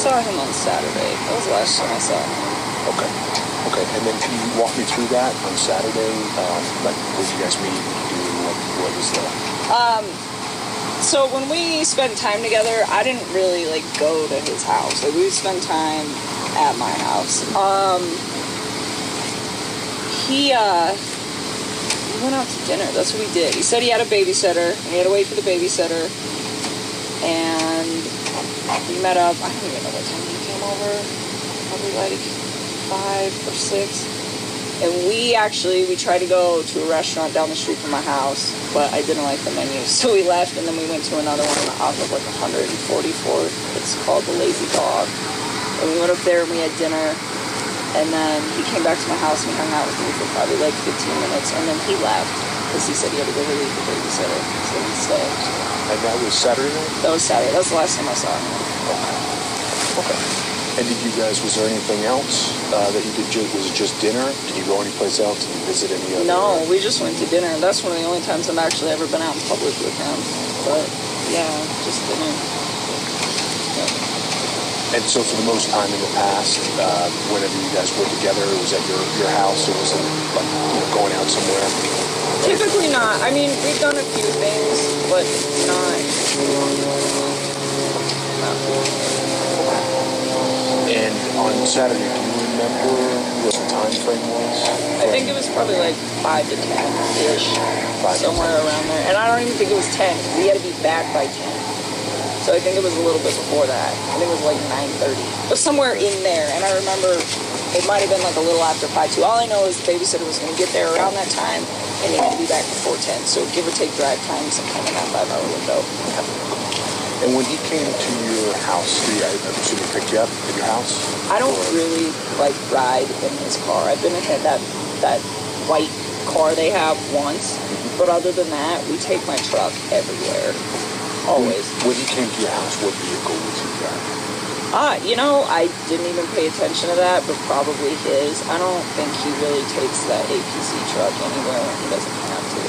saw him on Saturday. That was the last time I saw him. Okay. And then can you walk me through that on Saturday? Like, where did you guys meet? What was the... So when we spent time together, I didn't really, like, go to his house. Like, we would spend time at my house. He went out to dinner. That's what we did. He said he had a babysitter. He had to wait for the babysitter. And we met up. I don't even know what time he came over. Probably like 5 or 6. And we tried to go to a restaurant down the street from my house, but I didn't like the menu. So we left, and then we went to another one off of like 144th. It's called the Lazy Dog. And we went up there and we had dinner. And then he came back to my house and he hung out with me for probably like 15 minutes. And then he left because he said he had to go relieve the babysitter. So he stayed. And that was Saturday night? That was Saturday. That was the last time I saw him. Okay. And was there anything else that you did? Was it just dinner? Did you go anyplace else? Did you visit any other? No, we just went to dinner. That's one of the only times I've actually ever been out in public with him. But, yeah, just dinner. And so for the most time in the past, whenever you guys were together, it was at your house, or was it like going out somewhere? Typically not. I mean, we've done a few things, but not. And on Saturday, do you remember what the time frame was? I think it was probably like 5 to 10-ish, somewhere around there. And I don't even think it was 10. We had to be back by 10. So I think it was a little bit before that. I think it was like 9:30. But somewhere in there. And I remember it might have been like a little after 5 too. All I know is the babysitter was going to get there around that time, and he had to be back before 10. So give or take drive time, sometime in that 5-hour window. And when he came to your house, I assume he picked you up at your house? I don't really like ride in his car. I've been in that white car they have once. But other than that, we take my truck everywhere. Always. When he came to your house, what vehicle was he driving? I didn't even pay attention to that, but probably his. I don't think he really takes that APC truck anywhere when he doesn't have to.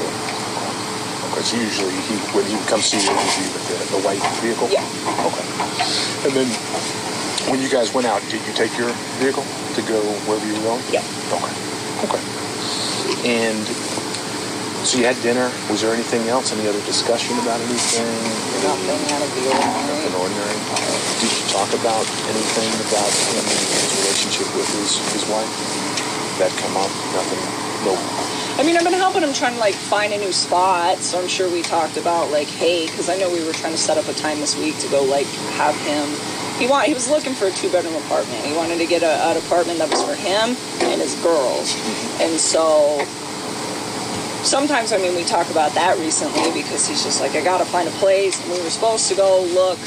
Okay, so usually when he comes see you, it would be with the white vehicle? Yeah. Okay. And then when you guys went out, did you take your vehicle to go wherever you were going? Yeah. Okay. And so you had dinner. Was there anything else? Any other discussion about anything? Nothing out of the ordinary. Nothing ordinary. Did you talk about anything about him and his relationship with his wife? That come up? Nothing? No. I mean, I've been helping him trying to, like, find a new spot, so I'm sure we talked about, like, hey, because I know we were trying to set up a time this week to go, like, have him. He was looking for a 2-bedroom apartment. He wanted to get an apartment that was for him and his girls. And so sometimes, I mean, we talk about that recently because he's just like, I got to find a place. And we were supposed to go look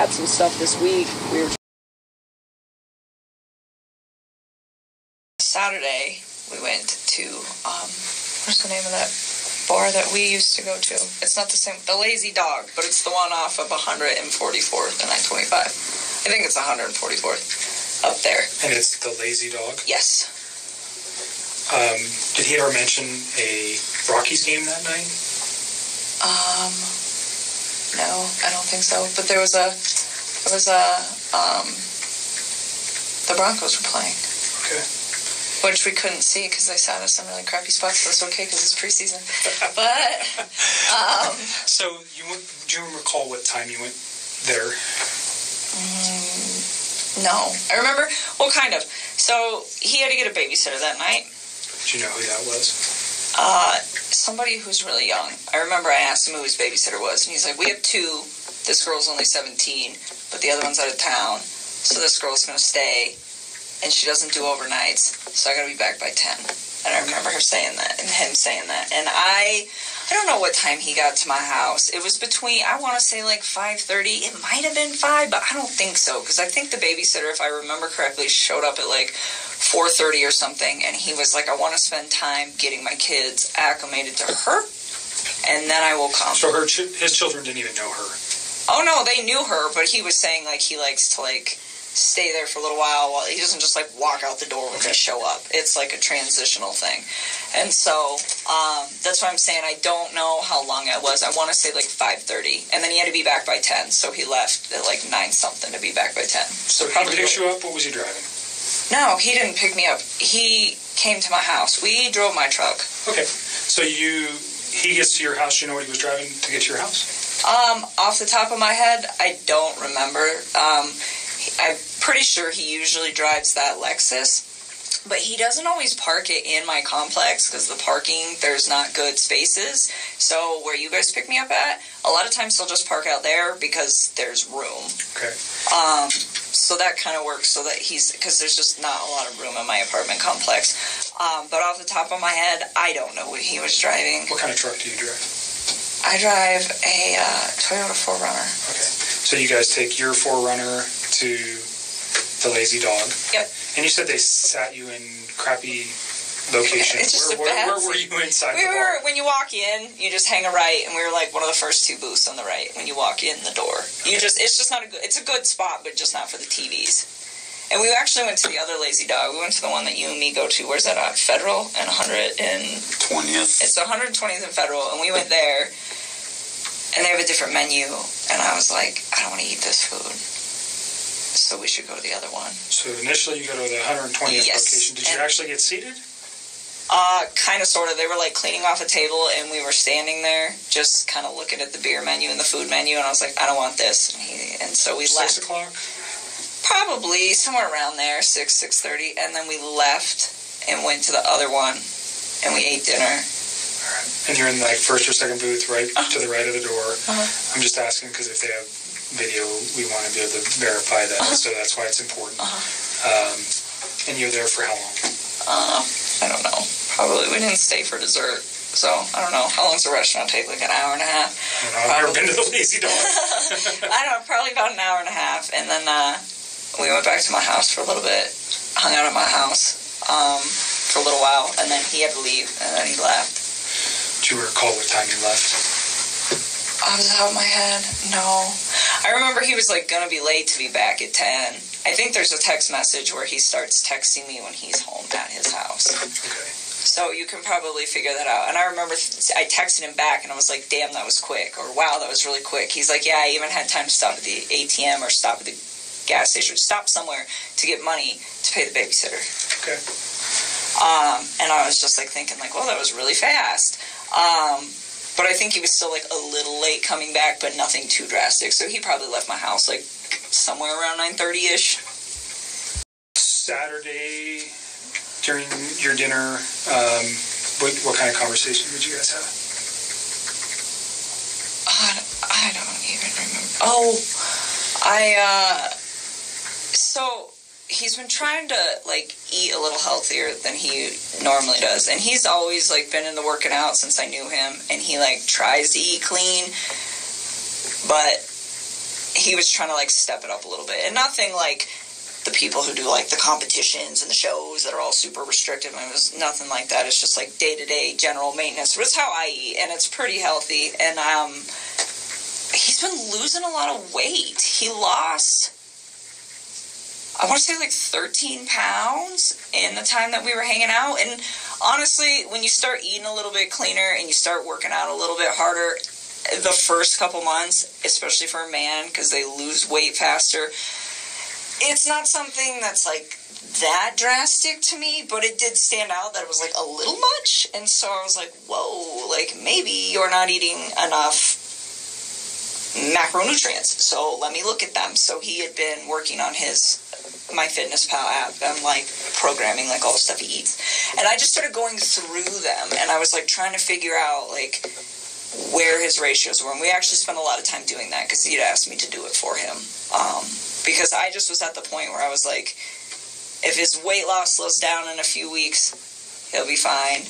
at some stuff this week. We were Saturday, we went to, what's the name of that bar that we used to go to? It's not the same, the Lazy Dog, but it's the one off of 144th and 925. I think it's 144th up there. And it's the Lazy Dog? Yes. Did he ever mention a Rockies game that night? No, I don't think so. But the Broncos were playing. Okay. Which we couldn't see because they sat us in really crappy spots. So it's okay because it's preseason. But so do you recall what time you went there? No, I remember. Well, kind of. So he had to get a babysitter that night. Do you know who that was? Somebody who's really young. I remember I asked him who his babysitter was, and he's like, we have 2. This girl's only 17, but the other one's out of town. So this girl's going to stay, and she doesn't do overnights, so I got to be back by 10. And I remember her saying that, and him saying that. And I don't know what time he got to my house. It was between, I want to say like 5:30. It might have been 5, but I don't think so, because I think the babysitter, if I remember correctly, showed up at like 4:30 or something, and he was like, I want to spend time getting my kids acclimated to her, and then I will come. So his children didn't even know her? Oh, no, they knew her, but he was saying, like, he likes to, like, stay there for a little while. He doesn't just like walk out the door when they show up. It's like a transitional thing. And so that's what I'm saying. I don't know how long it was. I want to say like 5:30, and then he had to be back by 10, so he left at like 9 something to be back by 10. So he picked you up. What was he driving? No, he didn't pick me up. He came to my house. We drove my truck. Okay, so he gets to your house. You know what he was driving to get to your house? Off the top of my head, I don't remember. I'm pretty sure he usually drives that Lexus, but he doesn't always park it in my complex because the parking, there's not good spaces. So where you guys pick me up at, a lot of times he'll just park out there because there's room. Okay. So that kind of works so that because there's just not a lot of room in my apartment complex. But off the top of my head, I don't know what he was driving. What kind of truck do you drive? I drive a Toyota 4Runner. Okay. So you guys take your 4Runner to the Lazy Dog. Yep. And you said they sat you in crappy locations. Where were you inside the bar? When you walk in, you just hang a right, and we were like one of the first 2 booths on the right when you walk in the door. Okay. It's just not it's a good spot, but just not for the TVs. And we actually went to the other Lazy Dog. We went to the one that you and me go to. Where's that at? Federal and 20th. It's 120th and Federal, and we went there, and they have a different menu, and I was like, I don't want to eat this food. So we should go to the other one. So initially you go to the 120th location. Did you actually get seated? Kind of, sort of. They were like cleaning off a table, and we were standing there just kind of looking at the beer menu and the food menu, and I was like, I don't want this. And so we left. 6 o'clock? Probably somewhere around there, 6:30, and then we left and went to the other one, and we ate dinner. All right. And you're in like first or second booth, right to the right of the door. I'm just asking because if they have video, we want to be able to verify that, so that's why it's important. And you're there for how long? I don't know. Probably we didn't stay for dessert, so I don't know. How long does the restaurant take? Like an hour and a half? I've never been to the Lazy Dog. I don't know, probably about an hour and a half, and then we went back to my house for a little bit, hung out at my house for a little while, and then he had to leave, and then he left. Do you recall what time you left? Off the top of my head, no. I remember he was like gonna be late to be back at 10. I think there's a text message where he starts texting me when he's home at his house. Okay. So you can probably figure that out. And I remember I texted him back and I was like, damn, that was quick. Or wow, that was really quick. He's like, yeah, I even had time to stop at the ATM or stop at the gas station, stop somewhere to get money to pay the babysitter. Okay. And I was just like thinking like, well, that was really fast. But I think he was still like a little late coming back, but nothing too drastic. So he probably left my house like somewhere around 9:30ish. Saturday during your dinner, what kind of conversation did you guys have? I don't even remember. So he's been trying to like eat a little healthier than he normally does, and he's always like been into working out since I knew him, and he like tries to eat clean, but he was trying to like step it up a little bit, and nothing like the people who do like the competitions and the shows that are all super restrictive. I mean, it was nothing like that. It's just like day-to-day general maintenance, but it's how I eat, and it's pretty healthy. And he's been losing a lot of weight. He lost, I want to say like 13 pounds in the time that we were hanging out. And honestly, when you start eating a little bit cleaner and you start working out a little bit harder, the first couple months, especially for a man, because they lose weight faster, it's not something that's like that drastic to me, but it did stand out that it was like a little much. And so I was like, whoa, like maybe you're not eating enough macronutrients, so let me look at them. So he had been working on his MyFitnessPal app and like programming like all the stuff he eats, and I just started going through them, and I was like trying to figure out like where his ratios were, and we actually spent a lot of time doing that because he'd asked me to do it for him, because I just was at the point where I was like, if his weight loss slows down in a few weeks, he'll be fine.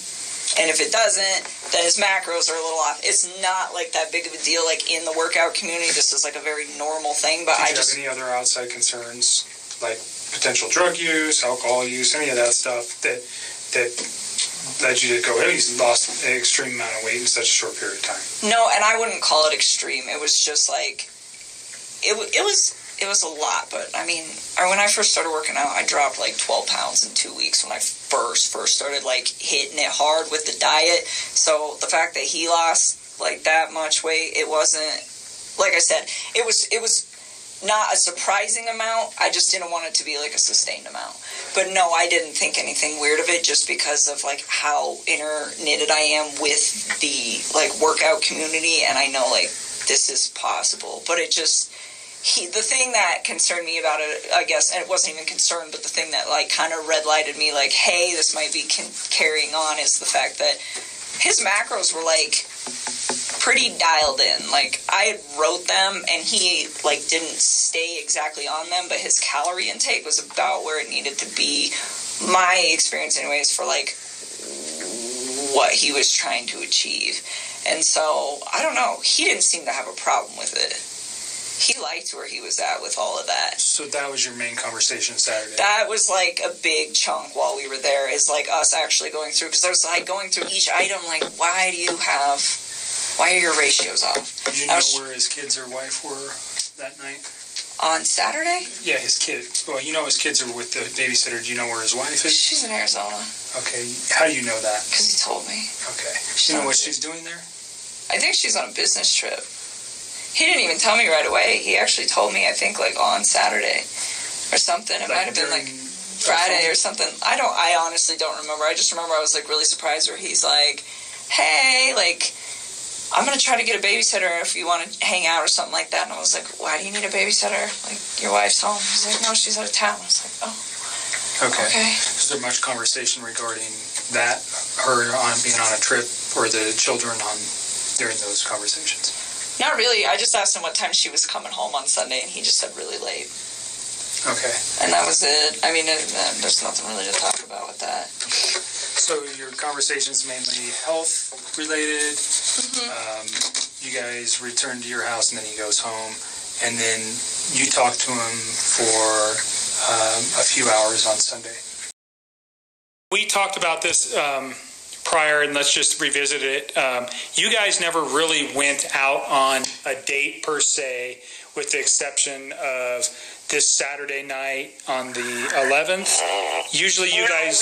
And if it doesn't, then his macros are a little off. It's not like that big of a deal like in the workout community. This is like a very normal thing. But Did you have any other outside concerns, like potential drug use, alcohol use, any of that stuff that led you to go, hey, he's lost an extreme amount of weight in such a short period of time? No, and I wouldn't call it extreme. It was just like, it was was a lot, but I mean, when I first started working out, I dropped like 12 pounds in 2 weeks when I first started like hitting it hard with the diet. So the fact that he lost like that much weight, it wasn't, like I said, it was not a surprising amount. I just didn't want it to be like a sustained amount. But no, I didn't think anything weird of it, just because of like how knitted I am with the like workout community, and I know like this is possible. But it just, the thing that concerned me about it, I guess, and it wasn't even concerned, but the thing that like kind of red lighted me like, hey, this might be carrying on, is the fact that his macros were like pretty dialed in. Like, I wrote them and he like didn't stay exactly on them, but his calorie intake was about where it needed to be, my experience anyways, for like what he was trying to achieve. And so I don't know, he didn't seem to have a problem with it. He liked where he was at with all of that. So that was your main conversation Saturday? That was like a big chunk while we were there, is like us actually going through, because I was like going through each item, like, why are your ratios off? Did you know where his kids or wife were that night? On Saturday? Yeah, his kids. Well, you know his kids are with the babysitter. Do you know where his wife is? She's in Arizona. Okay. How do you know that? Because he told me. Okay. You know what she's doing there? I think she's on a business trip. He didn't even tell me right away. He actually told me, I think, like on Saturday or something. It might have been like Friday or something. I honestly don't remember. I just remember I was like really surprised where he's like, hey, like, I'm going to try to get a babysitter if you want to hang out or something like that. And I was like, why do you need a babysitter? Like, your wife's home. He's like, no, she's out of town. I was like, oh. Okay. Is there much conversation regarding that, her on being on a trip, or the children during those conversations? Not really. I just asked him what time she was coming home on Sunday, and he just said really late. Okay. And that was it. I mean, there's nothing really to talk about with that. Okay. So your conversation's mainly health related. Mm-hmm. You guys return to your house, and then he goes home, and then you talk to him for a few hours on Sunday. We talked about this prior, and let's just revisit it. You guys never really went out on a date per se, with the exception of this Saturday night on the 11th. Usually you guys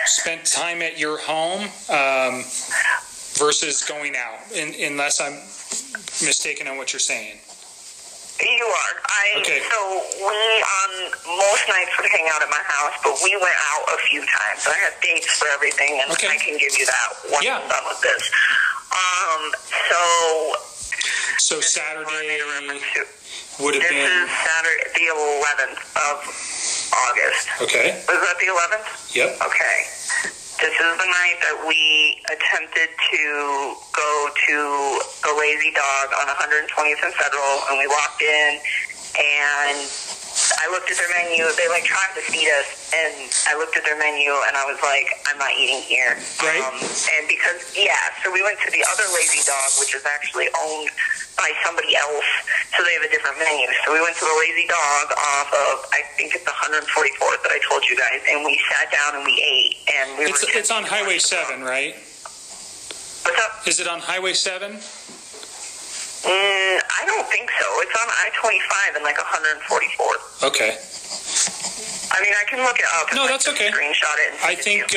spent time at your home versus going out, unless I'm mistaken on what you're saying. You are. Okay. So we on most nights would hang out at my house, but we went out a few times. I have dates for everything, and okay. I can give you that once I'm done with this. So Saturday would have been... This is Saturday, the 11th of August. Okay. Was that the 11th? Yep. Okay. This is the night that we attempted to go to the Lazy Dog on 120th and Federal, and we walked in, and I looked at their menu. They like tried to feed us, and I looked at their menu, and I was like, I'm not eating here. Right. And because, so we went to the other Lazy Dog, which is actually owned by somebody else, so they have a different menu. So we went to the Lazy Dog off of, I think it's 144th that I told you guys, and we sat down and we ate, and we It's on Highway 7, right? What's up? Is it on Highway 7? I don't think so. It's on I-25 and like 144th. Okay. I mean, I can look it up. No, that's okay. Screenshot it. I think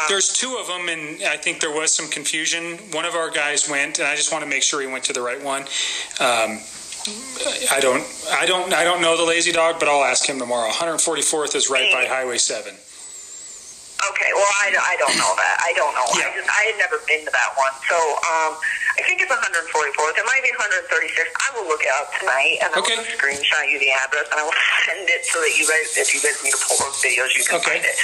there's two of them, and I think there was some confusion. One of our guys went, and I just want to make sure he went to the right one. I don't know the Lazy Dog, but I'll ask him tomorrow. 144th is right by Highway 7. Okay, well, I don't know that. I don't know. Yeah. I had never been to that one. So, I think it's 144th. It might be 136th. I will look it up tonight, and I will screenshot you the address, and I will send it so that you guys, if you guys need to pull those videos, you can find it.